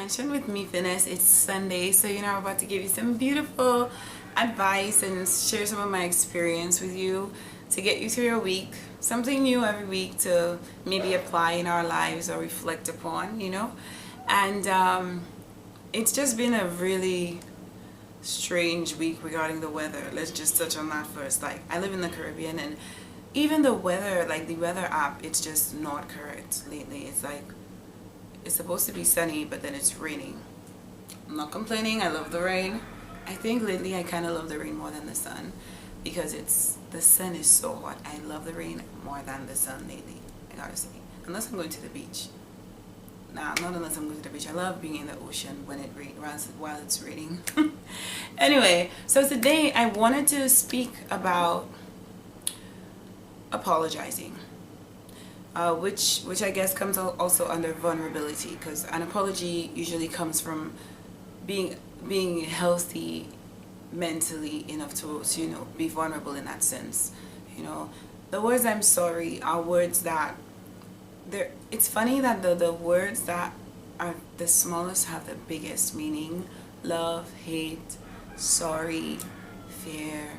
Expansion with me, Finesse. It's Sunday, so I'm about to give you some beautiful advice and share some of my experience with you to get you through your week. Something new every week to maybe apply in our lives or reflect upon. And it's just been a really strange week regarding the weather. Let's just touch on that first. Like, I live in the Caribbean, and even the weather, like the weather app, it's just not correct lately. It's like it's supposed to be sunny, but then it's raining. I'm not complaining. I love the rain. I think lately I kind of love the rain more than the sun because the sun is so hot. I love the rain more than the sun lately, I gotta say. Unless I'm going to the beach. Nah, not unless I'm going to the beach. I love being in the ocean when it rains while it's raining. Anyway, so today I wanted to speak about apologizing. Which I guess comes also under vulnerability, because an apology usually comes from being healthy mentally enough to be vulnerable in that sense. The words "I'm sorry" are words that it's funny that the words that are the smallest have the biggest meaning. Love, hate, sorry, fear,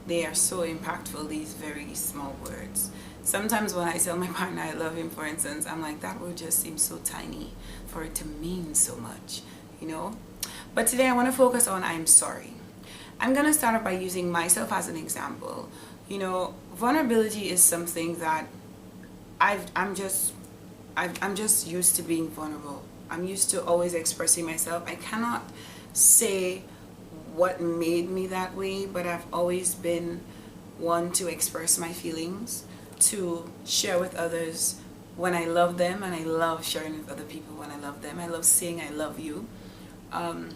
they are so impactful, these very small words. Sometimes when I tell my partner I love him, for instance, I'm like, that word just seems so tiny for it to mean so much, But today I want to focus on I'm sorry. I'm going to start off by using myself as an example. Vulnerability is something that I'm just used to being vulnerable. I'm used to always expressing myself. I cannot say what made me that way, but I've always been one to express my feelings, to share with others when I love them, and I love sharing with other people when I love them. I love saying I love you, and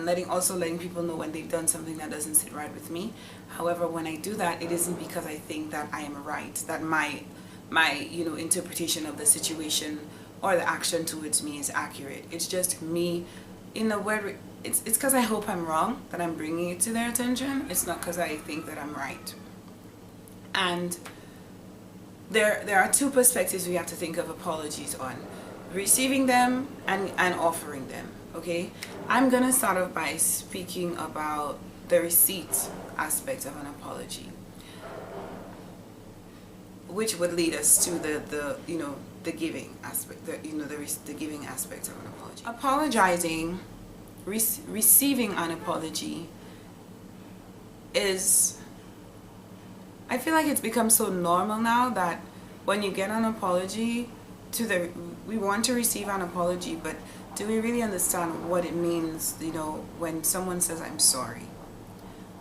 letting people know when they've done something that doesn't sit right with me. However, when I do that, it isn't because I think that I am right, that my interpretation of the situation or the action towards me is accurate. It's just me in a word. It's because I hope I'm wrong that I'm bringing it to their attention. It's not because I think that I'm right. And there are two perspectives we have to think of apologies on: receiving them and offering them. Okay, I'm gonna start off by speaking about the receipt aspect of an apology, which would lead us to the giving aspect, the giving aspect of an apology. Apologizing, receiving an apology is, I feel like it's become so normal now that when you get an apology, we want to receive an apology, but do we really understand what it means, when someone says I'm sorry?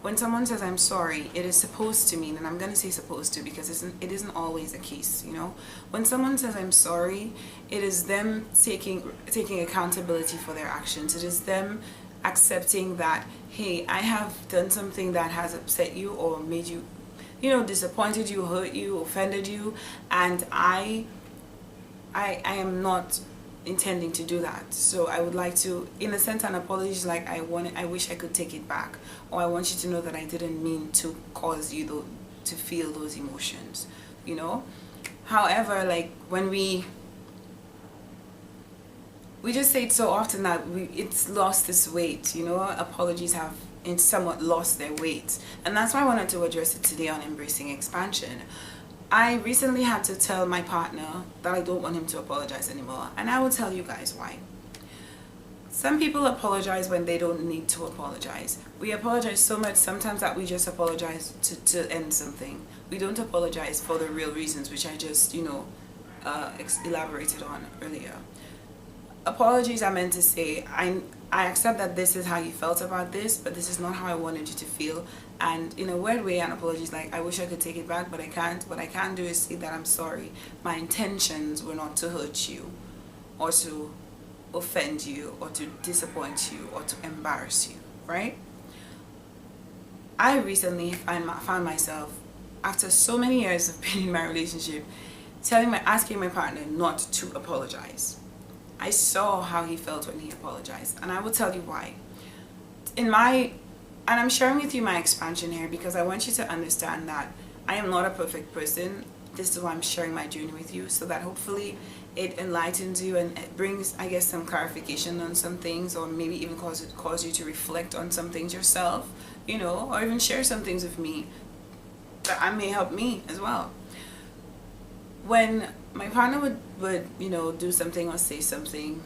When someone says I'm sorry, it is supposed to mean, and I'm going to say supposed to because it isn't always the case, When someone says I'm sorry, it is them taking accountability for their actions. It is them accepting that, hey, I have done something that has upset you or made you, disappointed you, hurt you, offended you, and I am not intending to do that. So I would like to, in a sense, an apology is like, I wish I could take it back, or I want you to know that I didn't mean to cause you to feel those emotions, However, like when we just say it so often that it's lost its weight, apologies have somewhat lost their weight, and that's why I wanted to address it today on Embracing Expansion. I recently had to tell my partner that I don't want him to apologize anymore, and I will tell you guys why. Some people apologize when they don't need to apologize. We apologize so much sometimes that we just apologize to end something. We don't apologize for the real reasons, which I just elaborated on earlier. Apologies are meant to say, I accept that this is how you felt about this, but this is not how I wanted you to feel. And in a weird way, an apology is like, I wish I could take it back, but I can't. What I can do is say that I'm sorry. My intentions were not to hurt you, or to offend you, or to disappoint you, or to embarrass you, right? I recently found myself, after so many years of being in my relationship, asking my partner not to apologize. I saw how he felt when he apologized, and I will tell you why. And I'm sharing with you my expansion here because I want you to understand that I am not a perfect person. this is why I'm sharing my journey with you, so that hopefully it enlightens you and it brings, I guess, some clarification on some things, or maybe even cause you to reflect on some things yourself, you know, or even share some things with me that I may help me as well. When my partner would you know, do something or say something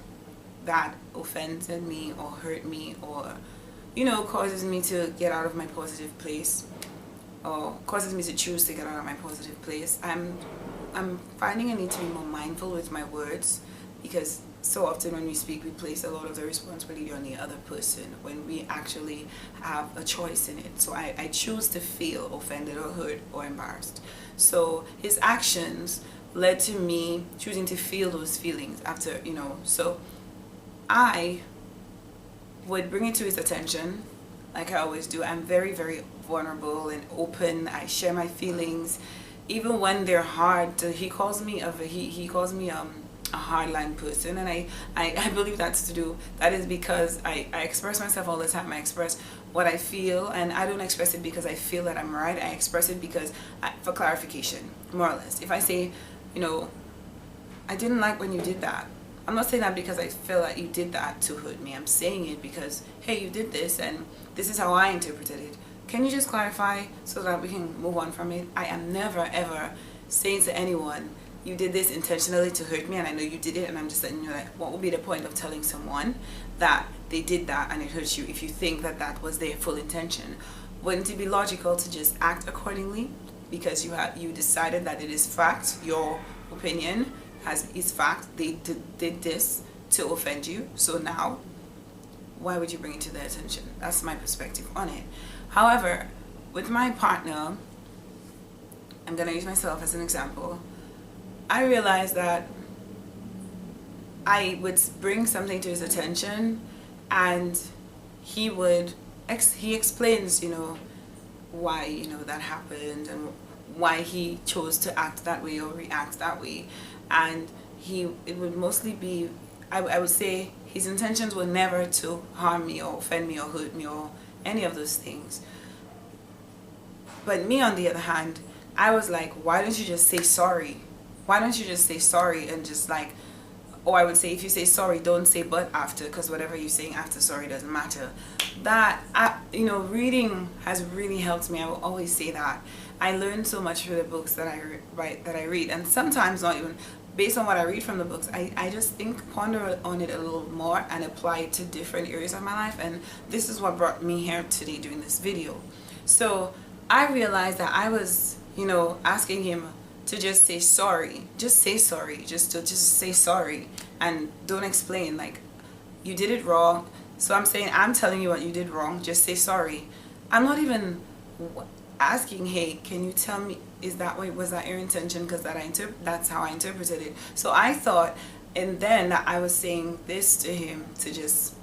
that offended me or hurt me, or you know, causes me to get out of my positive place, or causes me to choose to get out of my positive place, I'm finding a need to be more mindful with my words, because so often when we speak, we place a lot of the responsibility on the other person when we actually have a choice in it. So I choose to feel offended or hurt or embarrassed. So his actions led to me choosing to feel those feelings after, you know, so I would bring it to his attention, like I always do. I'm very, very vulnerable and open. I share my feelings, even when they're hard. He calls me a hardline person, and I believe that is because I express myself all the time. I express what I feel, and I don't express it because I feel that I'm right. I express it because for clarification, more or less. If I say, you know, I didn't like when you did that, I'm not saying that because I feel that you did that to hurt me. I'm saying it because, hey, you did this and this is how I interpreted it. Can you just clarify so that we can move on from it? I am never ever saying to anyone, you did this intentionally to hurt me and I know you did it, and I'm just letting you know, like, what would be the point of telling someone that they did that and it hurts you if you think that that was their full intention? Wouldn't it be logical to just act accordingly because you decided that it is fact, your opinion is fact, they did this to offend you, so now why would you bring it to their attention? That's my perspective on it. However, with my partner, I'm going to use myself as an example. I realized that I would bring something to his attention and he explains, you know, why, you know, that happened and why he chose to act that way or react that way. And it would mostly be, I would say his intentions were never to harm me or offend me or hurt me or any of those things. But me, on the other hand, I was like, why don't you just say sorry? Why don't you just say sorry and just like, or I would say, if you say sorry, don't say but after, because whatever you're saying after sorry doesn't matter. That, you know, reading has really helped me. I will always say that. I learn so much through the books that I read, and sometimes not even based on what I read from the books. I just ponder on it a little more and apply it to different areas of my life, and this is what brought me here today doing this video. So I realized that I was, you know, asking him to just say sorry. Just say sorry. Just say sorry and don't explain like you did it wrong. So I'm telling you what you did wrong. Just say sorry. I'm not even asking, hey, can you tell me, was that your intention? Because that's how I interpreted it. So I thought, and then that I was saying this to him to just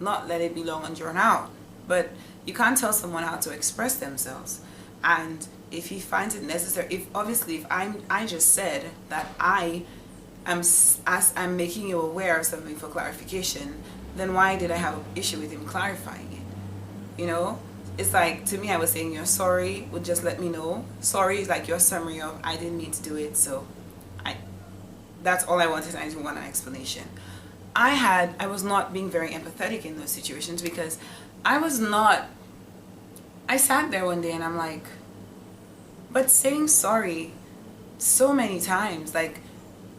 not let it be long and drawn out. But you can't tell someone how to express themselves. And if he finds it necessary, if I just said that I'm making you aware of something for clarification, then why did I have an issue with him clarifying it? You know, it's like, to me, I was saying your sorry would just let me know. Sorry is like your summary of I didn't mean to do it, so that's all I wanted. I didn't want an explanation. I was not being very empathetic in those situations because I sat there one day and I'm like, but saying sorry so many times, like,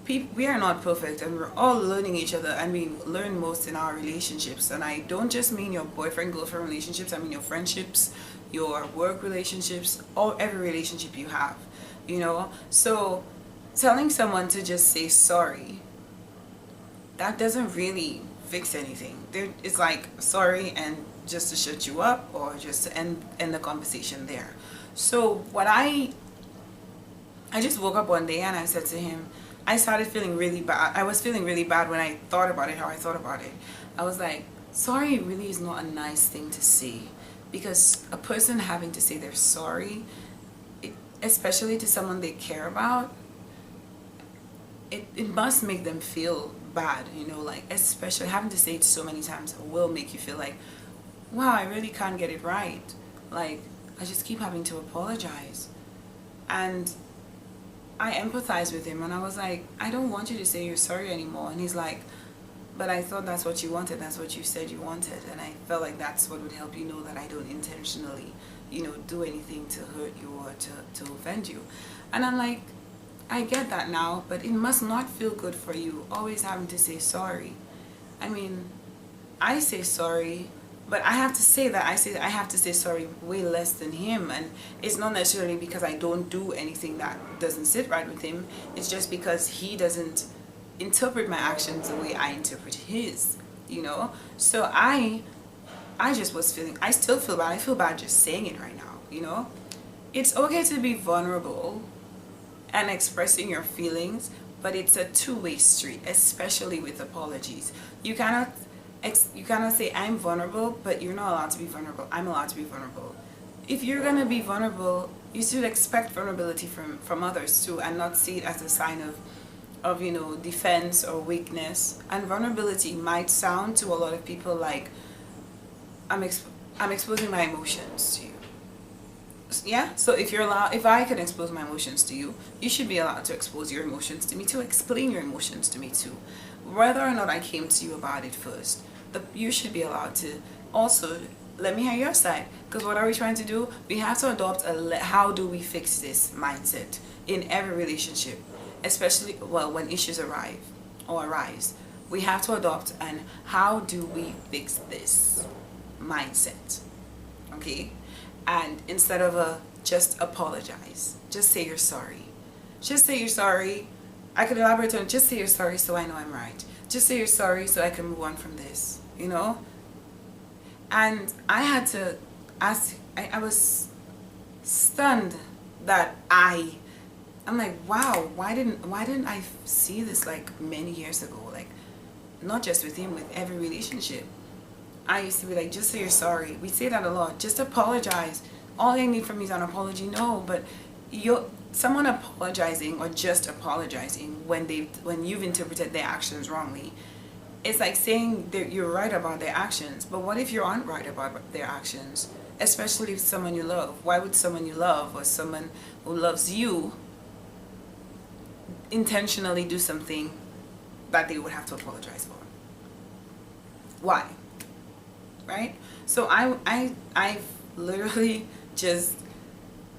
we are not perfect and we're all learning each other, and we learn most in our relationships. And I don't just mean your boyfriend-girlfriend relationships, I mean your friendships, your work relationships, every relationship you have, you know. So telling someone to just say sorry, that doesn't really fix anything. It's like sorry and just to shut you up or just to end the conversation there. So what I just woke up one day and I said to him, I started feeling really bad. I was feeling really bad when I thought about it, how I thought about it. I was like, sorry really is not a nice thing to say, because a person having to say they're sorry, especially to someone they care about, it must make them feel bad, you know, like, especially having to say it so many times will make you feel like, wow, I really can't get it right. Like, I just keep having to apologize. And I empathized with him and I was like, I don't want you to say you're sorry anymore. And he's like, but I thought that's what you wanted. That's what you said you wanted. And I felt like that's what would help you know that I don't intentionally, do anything to hurt you or to offend you. And I'm like, I get that now, but it must not feel good for you always having to say sorry. I mean, I say sorry, but I have to say that I have to say sorry way less than him, and it's not necessarily because I don't do anything that doesn't sit right with him. It's just because he doesn't interpret my actions the way I interpret his. So I just was feeling. I still feel bad. I feel bad just saying it right now. It's okay to be vulnerable and expressing your feelings, but it's a two-way street, especially with apologies. You cannot say I'm vulnerable, but you're not allowed to be vulnerable. I'm allowed to be vulnerable. If you're gonna be vulnerable, you should expect vulnerability from others too, and not see it as a sign of defense or weakness. And vulnerability might sound to a lot of people like I'm exposing my emotions to you. Yeah, so if I can expose my emotions to you, you should be allowed to expose your emotions to me, to explain your emotions to me too, whether or not I came to you about it first. You should be allowed to also let me hear your side, because what are we trying to do? We have to adopt how do we fix this mindset in every relationship, especially when issues arise. We have to adopt and how do we fix this mindset, okay? And instead of just apologize, just say you're sorry. Just say you're sorry. I could elaborate on just say you're sorry so I know I'm right. Just say you're sorry so I can move on from this. And I had to ask, I was stunned that I'm like, wow, why didn't I see this like many years ago? Like, not just with him, with every relationship. I used to be like, just say you're sorry. We say that a lot. Just apologize. All I need from you is an apology. No, but someone apologizing or just apologizing when you've interpreted their actions wrongly, it's like saying that you're right about their actions. But what if you aren't right about their actions? Especially if someone you love. Why would someone you love or someone who loves you intentionally do something that they would have to apologize for? Why? Right? So I've literally just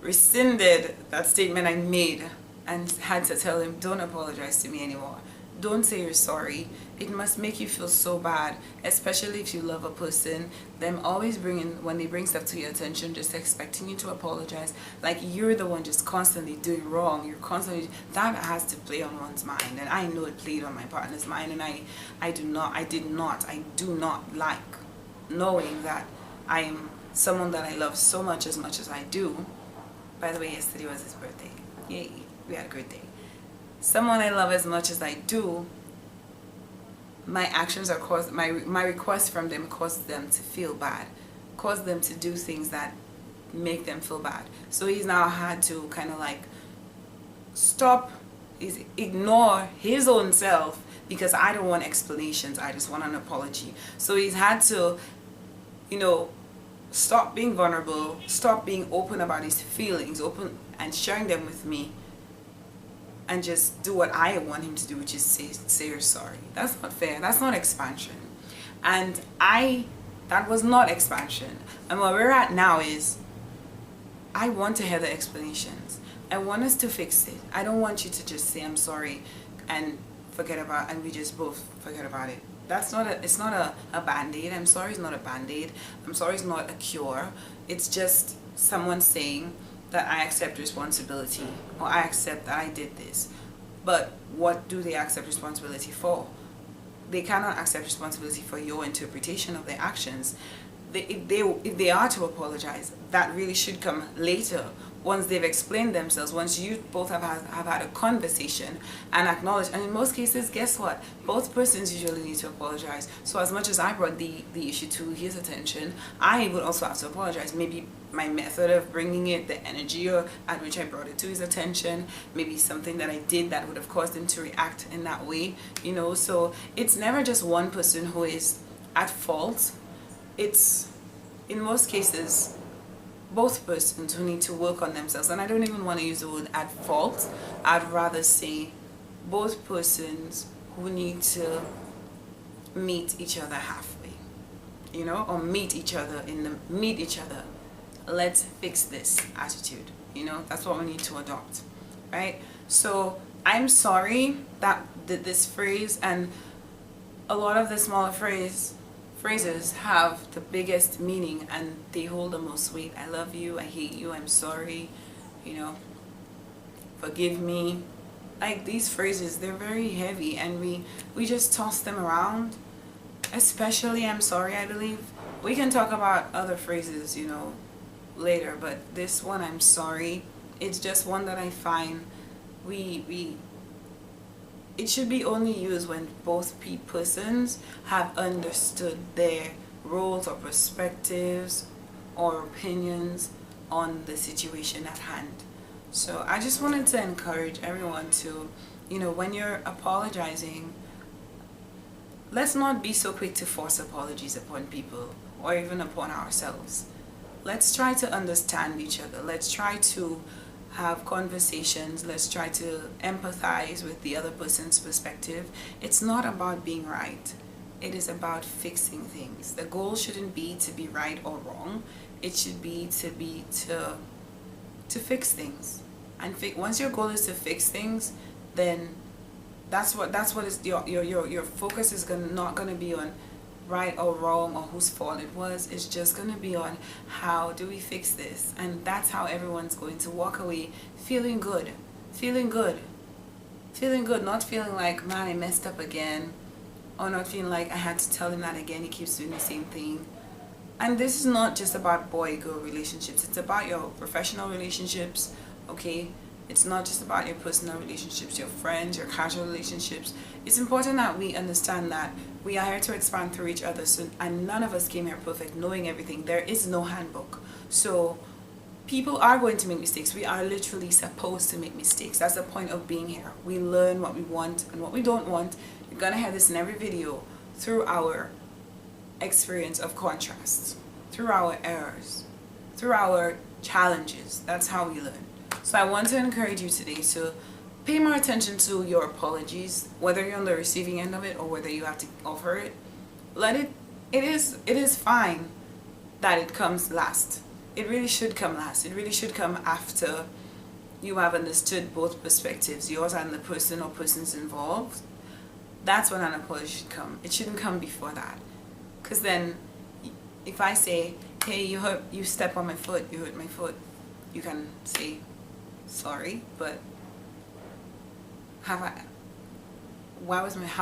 rescinded that statement I made and had to tell him, don't apologize to me anymore. Don't say you're sorry. It must make you feel so bad, especially if you love a person. Them always when they bring stuff to your attention, just expecting you to apologize, like you're the one just constantly doing wrong. That has to play on one's mind, and I know it played on my partner's mind, and I do not like knowing that I am someone that I love so much as I do. By the way, yesterday was his birthday. Yay, we had a great day. Someone I love as much as I do, my actions my request from them cause them to feel bad, cause them to do things that make them feel bad. So he's now had to kind of like ignore his own self because I don't want explanations. I just want an apology. So he's had to, stop being vulnerable, stop being open about his feelings, open and sharing them with me, and just do what I want him to do, which is say you're sorry. That's not fair. That's not expansion. And that was not expansion. And where we're at now is, I want to hear the explanations. I want us to fix it. I don't want you to just say I'm sorry and we just both forget about it. It's not a band-aid. I'm sorry is not a band-aid. I'm sorry is not a cure. It's just someone saying that I accept responsibility, or I accept that I did this. But what do they accept responsibility for? They cannot accept responsibility for your interpretation of their actions. If they are to apologize, that really should come later, once they've explained themselves, once you both have had a conversation and acknowledged. And in most cases, guess what? Both persons usually need to apologize. So as much as I brought the issue to his attention, I would also have to apologize. Maybe my method of bringing it, the energy at which I brought it to his attention, maybe something that I did that would have caused him to react in that way. So it's never just one person who is at fault. It's, in most cases, both persons who need to work on themselves. And I don't even want to use the word at fault. I'd rather say both persons who need to meet each other halfway, you know, or meet each other meet each other. Let's fix this attitude, you know. That's what we need to adopt, right? So I'm sorry that this phrase and a lot of the smaller phrases have the biggest meaning and they hold the most weight. I love you, I hate you, I'm sorry, you know, forgive me. Like, these phrases, they're very heavy and we just toss them around. Especially I'm sorry, I believe. We can talk about other phrases, you know, later, but this one, I'm sorry, it's just one that I find it should be only used when both persons have understood their roles or perspectives or opinions on the situation at hand. So I just wanted to encourage everyone to, you know, when you're apologizing, let's not be so quick to force apologies upon people or even upon ourselves. Let's try to understand each other. Let's try to have conversations. Let's try to empathize with the other person's perspective. It's not about being right. It is about fixing things. The goal shouldn't be to be right or wrong. It should be to fix things. And once your goal is to fix things, then that's what is your focus is not gonna be on right or wrong or whose fault it was. It's just gonna be on how do we fix this, and that's how everyone's going to walk away feeling good, not feeling like, man, I messed up again, or not feeling like I had to tell him that again, he keeps doing the same thing. And this is not just about boy-girl relationships, it's about your professional relationships, okay? It's not just about your personal relationships, your friends, your casual relationships. It's important that we understand that we are here to expand through each other, and none of us came here perfect, knowing everything. There is no handbook. So people are going to make mistakes. We are literally supposed to make mistakes. That's the point of being here. We learn what we want and what we don't want. You're gonna hear this in every video through our experience of contrasts, through our errors, through our challenges. That's how we learn. So I want to encourage you today to pay more attention to your apologies, whether you're on the receiving end of it or whether you have to offer it. It is fine that it comes last. It really should come last. It really should come after you have understood both perspectives, yours and the person or persons involved. That's when an apology should come. It shouldn't come before that. Because then, if I say, hey, you step on my foot, you hurt my foot, you can say, sorry, but how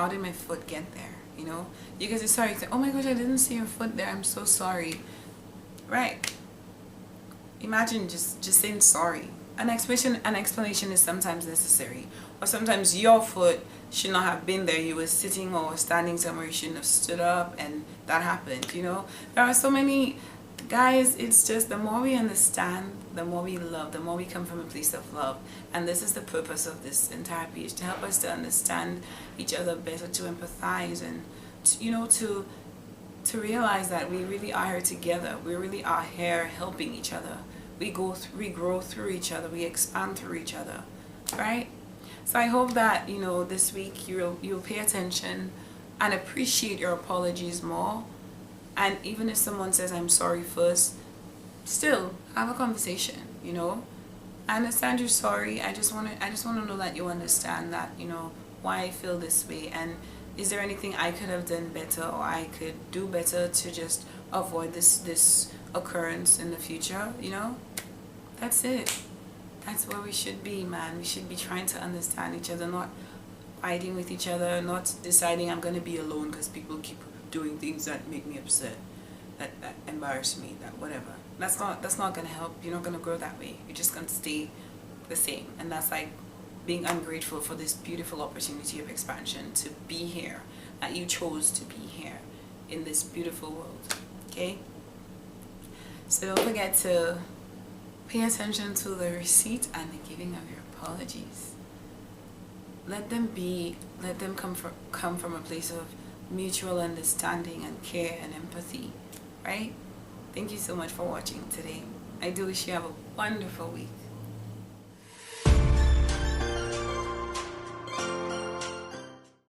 did my foot get there, you know? You can say sorry, say, oh my gosh, I didn't see your foot there, I'm so sorry, right? Imagine just saying sorry. An explanation is sometimes necessary, or sometimes your foot should not have been there. You were sitting or standing somewhere you shouldn't have stood up, and that happened, you know? There are so many, guys, it's just the more we understand, the more we love, the more we come from a place of love. And this is the purpose of this entire page, to help us to understand each other better, to empathize, and to realize that we really are here together. We really are here helping each other. We grow through each other, we expand through each other, right? So I hope that, this week you'll pay attention and appreciate your apologies more. And even if someone says I'm sorry first, still have a conversation, I understand you're sorry. I just want to know that you understand that, why I feel this way, and is there anything I could have done better or I could do better to just avoid this occurrence in the future, That's it. That's where we should be, man. We should be trying to understand each other, not fighting with each other, not deciding I'm going to be alone because people keep doing things that make me upset, that embarrass me, that whatever. That's not going to help. You're not going to grow that way. You're just going to stay the same. And that's like being ungrateful for this beautiful opportunity of expansion, to be here, that you chose to be here in this beautiful world. Okay? So don't forget to pay attention to the receipt and the giving of your apologies. Let them come from a place of mutual understanding and care and empathy, right? Thank you so much for watching today. I do wish you have a wonderful week.